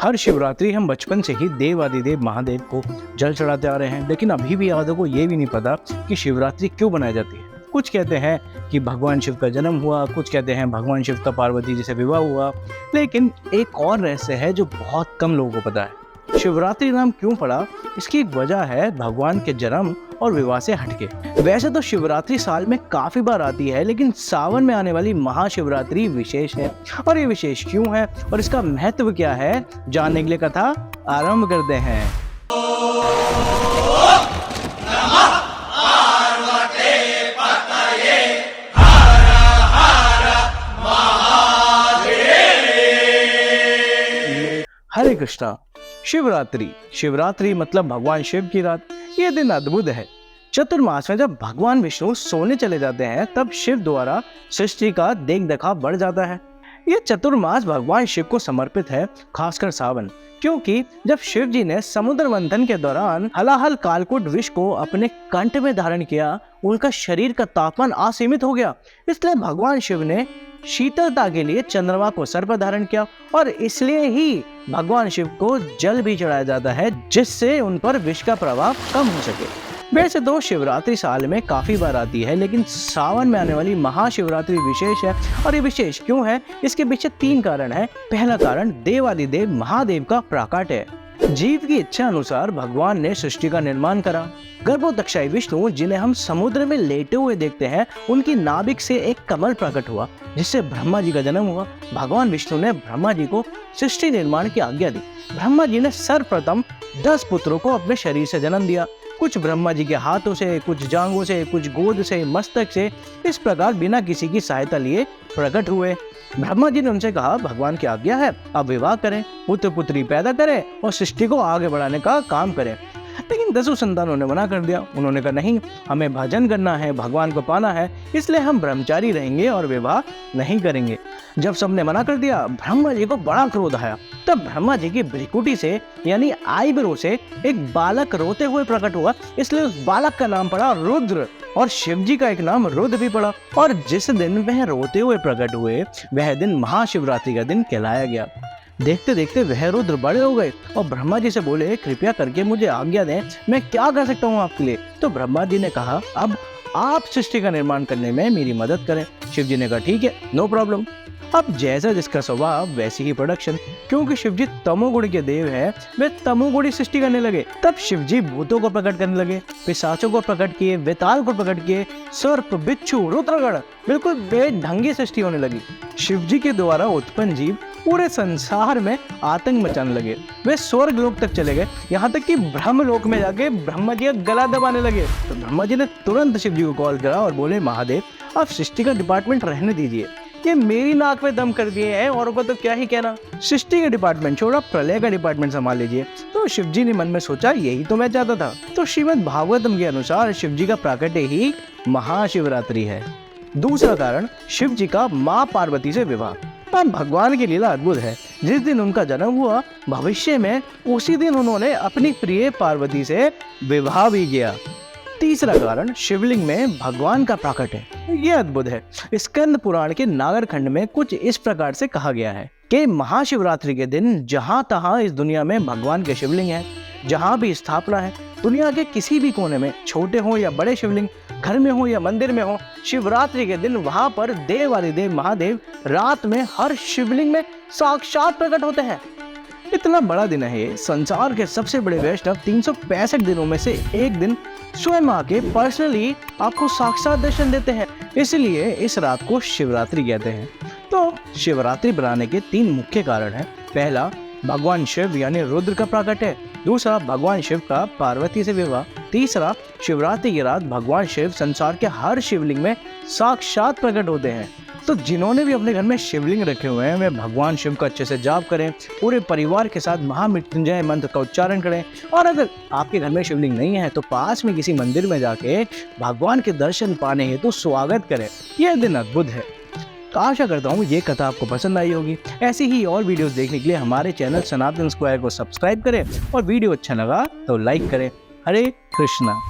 हर शिवरात्रि हम बचपन से ही देवादिदेव महादेव को जल चढ़ाते आ रहे हैं, लेकिन अभी भी आधों को ये भी नहीं पता कि शिवरात्रि क्यों बनाई जाती है। कुछ कहते हैं कि भगवान शिव का जन्म हुआ, कुछ कहते हैं भगवान शिव का पार्वती जी से विवाह हुआ, लेकिन एक और रहस्य है जो बहुत कम लोगों को पता है। शिवरात्रि नाम क्यों पड़ा, इसकी एक वजह है भगवान के जन्म और विवाह से हटके। वैसे तो शिवरात्रि साल में काफी बार आती है, लेकिन सावन में आने वाली महाशिवरात्रि विशेष है। और ये विशेष क्यों है और इसका महत्व क्या है, जानने के लिए कथा आरंभ करते हैं। हरे कृष्णा। शिवरात्रि मतलब भगवान शिव की रात। ये दिन अद्भुत है। चतुर्मास में जब भगवान विष्णु सोने चले जाते हैं, तब शिव द्वारा सृष्टि का देख देखाव बढ़ जाता है। ये चतुर्मास भगवान शिव को समर्पित है, खासकर सावन, क्योंकि जब शिव जी ने समुद्र मंथन के दौरान हलाहल कालकूट विष को अपने कंठ में धारण किया, उनका शरीर का तापमान असीमित हो गया। इसलिए भगवान शिव ने शीतलता के लिए चंद्रमा को सर पर धारण किया, और इसलिए ही भगवान शिव को जल भी चढ़ाया जाता है, जिससे उन पर विष का प्रभाव कम हो सके। वैसे तो शिवरात्रि साल में काफी बार आती है, लेकिन सावन में आने वाली महाशिवरात्रि विशेष है। और ये विशेष क्यों है, इसके पीछे 3 कारण है। पहला कारण देवादिदेव महादेव का प्राकट्य है। जीव की इच्छा अनुसार भगवान ने सृष्टि का निर्माण करा। गर्भोदक्षाई विष्णु, जिन्हें हम समुद्र में लेटे हुए देखते हैं, उनकी नाभिक से एक कमल प्रकट हुआ, जिससे ब्रह्मा जी का जन्म हुआ। भगवान विष्णु ने ब्रह्मा जी को सृष्टि निर्माण की आज्ञा दी। ब्रह्मा जी ने सर्वप्रथम 10 पुत्रों को अपने शरीर से जन्म दिया। कुछ ब्रह्मा जी के हाथों से, कुछ जांघों से, कुछ गोद से, मस्तक से, इस प्रकार बिना किसी की सहायता लिए प्रकट हुए। ब्रह्मा जी ने उनसे कहा, भगवान की आज्ञा है, अब विवाह करें, पुत्र पुत्री पैदा करें और सृष्टि को आगे बढ़ाने का काम करें। लेकिन 10 संतानों ने मना कर दिया। उन्होंने कहा, नहीं, हमें भजन करना है, भगवान को पाना है, इसलिए हम ब्रह्मचारी रहेंगे और विवाह नहीं करेंगे। जब सबने मना कर दिया, ब्रह्मा जी को बड़ा क्रोध आया। तब ब्रह्मा जी की भ्रिकुटी से यानी आईब्रो से एक बालक रोते हुए प्रकट हुआ, इसलिए उस बालक का नाम पड़ा रुद्र, और शिव जी का एक नाम रुद्र भी पड़ा। और जिस दिन वह रोते हुए प्रकट हुए, वह दिन महाशिवरात्रि का दिन कहलाया गया। देखते देखते वह रुद्र बड़े हो गए और ब्रह्मा जी से बोले, कृपया करके मुझे आज्ञा दें, मैं क्या कर सकता हूँ आपके लिए। तो ब्रह्मा जी ने कहा, अब आप सृष्टि का निर्माण करने में मेरी मदद करें। शिव जी ने कहा, ठीक है, नो प्रॉब्लम। अब जैसा जिसका स्वभाव वैसी ही प्रोडक्शन। क्योंकि शिव जी तमोगुण के देव हैं, वे तमोगुणी सृष्टि करने लगे। तब शिव जी भूतों को प्रकट करने लगे, पिशाचों को प्रकट किए, वेताल को प्रकट किए, सर्प, बिच्छू, रुद्रगण, बिल्कुल बेढंगी सृष्टि होने लगी। शिव जी के द्वारा उत्पन्न जीव पूरे संसार में आतंक मचाने लगे। वे स्वर्ग लोक तक चले गए, यहाँ तक कि ब्रह्म लोक में जाके ब्रह्मा जी का गला दबाने लगे। तो ब्रह्मा जी ने तुरंत शिव जी को कॉल करा और बोले, महादेव, आप सृष्टि का डिपार्टमेंट रहने दीजिए, ये मेरी नाक में दम कर दिए हैं, औरों को तो क्या ही कहना। सृष्टि का डिपार्टमेंट छोड़ा, प्रलय का डिपार्टमेंट संभाल लीजिए। तो शिव जी ने मन में सोचा, यही तो मैं चाहता था। तो श्रीमद् भागवतम के अनुसार शिव जी का प्राकट्य ही महाशिवरात्रि है। दूसरा कारण, शिव जी का माँ पार्वती से विवाह। भगवान की लीला अद्भुत है। जिस दिन उनका जन्म हुआ, भविष्य में उसी दिन उन्होंने अपनी प्रिय पार्वती से विवाह भी किया। तीसरा कारण, शिवलिंग में भगवान का प्राकट्य है। ये अद्भुत है। स्कंद पुराण के नागर खंड में कुछ इस प्रकार से कहा गया है कि महाशिवरात्रि के दिन जहां तहां इस दुनिया में भगवान के शिवलिंग है, जहां भी स्थापना है, दुनिया के किसी भी कोने में, छोटे हो या बड़े शिवलिंग, घर में हो या मंदिर में हो, शिवरात्रि के दिन वहां पर देवादिदेव महादेव रात में हर शिवलिंग में साक्षात प्रकट होते हैं। इतना बड़ा दिन है ये। संसार के सबसे बड़े वैष्णव 365 दिनों में से एक दिन स्वयं आके पर्सनली आपको साक्षात दर्शन देते हैं, इसलिए इस रात को शिवरात्रि कहते हैं। तो शिवरात्रि बनाने के 3 मुख्य कारण हैं। पहला, भगवान शिव यानी रुद्र का प्राकट्य। दूसरा, भगवान शिव का पार्वती से विवाह। तीसरा, शिवरात्रि की रात भगवान शिव संसार के हर शिवलिंग में साक्षात प्रकट होते हैं। तो जिन्होंने भी अपने घर में शिवलिंग रखे हुए हैं, वे भगवान शिव का अच्छे से जाप करें, पूरे परिवार के साथ महामृत्युंजय मंत्र का उच्चारण करें। और अगर आपके घर में शिवलिंग नहीं है, तो पास में किसी मंदिर में जाके भगवान के दर्शन पाने हेतु तो स्वागत करें। यह दिन अद्भुत है। तो आशा करता हूँ ये कथा आपको पसंद आई होगी। ऐसी ही और वीडियोस देखने के लिए हमारे चैनल सनातन स्क्वायर को सब्सक्राइब करें और वीडियो अच्छा लगा तो लाइक करें। हरे कृष्णा।